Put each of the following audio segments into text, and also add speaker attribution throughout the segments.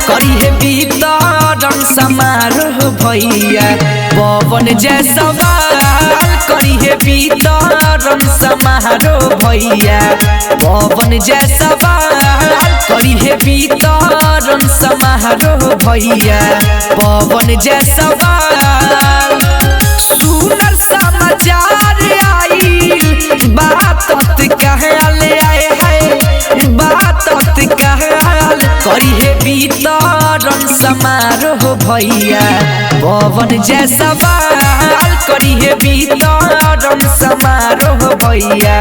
Speaker 1: करी है वितरण समारोह भैया पवन जय सवाल करी है वितरण समारोह भैया पवन जय सवाल करी है वितरण समारोह भैया पवन जय सवाल सुनर समाचार आइल बात कहल आए है बात कहल करी है वितरण समारोह भैया पवन जय सवाल करी है वितरण समारोह भैया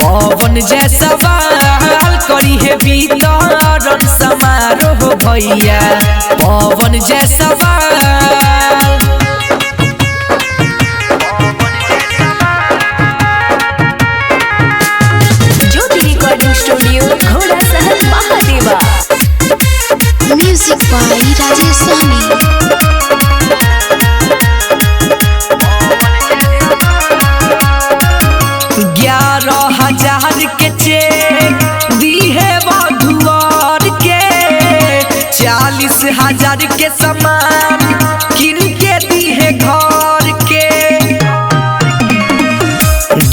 Speaker 1: पवन जय सवाल करी है वितरण समारोह भैया पवन जय सवाल।
Speaker 2: स्टूडियो घोड़ा सहन महादेवा
Speaker 3: म्यूजिक बाय राजेश स्वामी।
Speaker 1: 11,000 के चेक दी है वधुआर के 40,000 के सामान किन के दी है घर के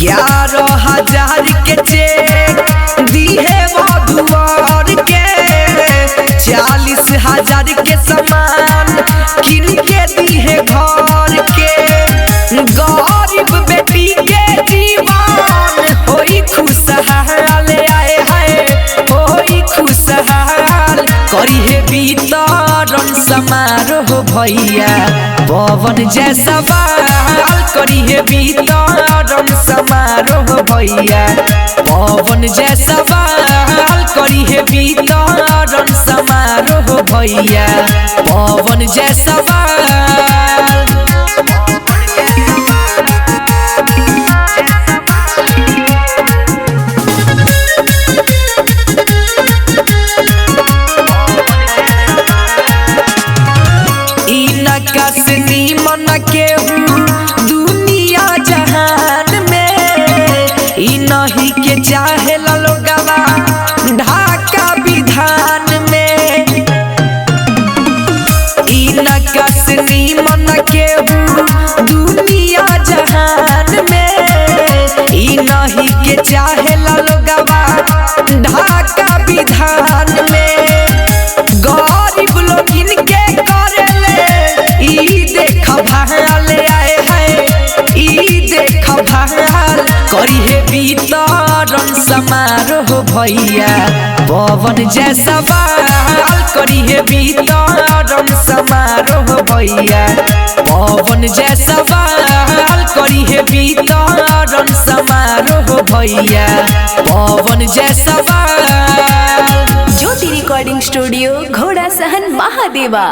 Speaker 1: 11,000 के चेक दी है वधुआर के 40,000 के सामान किन के दी है घर के गरीब बेटी के जीवन होई खुशहाल आए है होई खुशहाल करी है वितरण समारोह भैया पवन जय सवाल करी है वितरण समारोह भैया पवन जय सवाल करी है वितरण समारोह भैया पवन जय सवाल। कसनी मन केहू दुनिया जहान में ई नहीं के चाहे लोगवा ढाका विधान में ई न कसनी मन केहू दुनिया जहान में ई नहीं के चाहे लोगवा ढाका विधान में गरीब लोग इनके देख भाल आए है ई देख भाल करी है वितरण समारोह भैया पवन जय सवाल करी है वितरण समारोह भैया पवन जय सवाल करी है वितरण समारोह भैया पवन जय सवाल।
Speaker 2: ज्योति रिकॉर्डिंग स्टूडियो घोड़ा सहन महादेवा।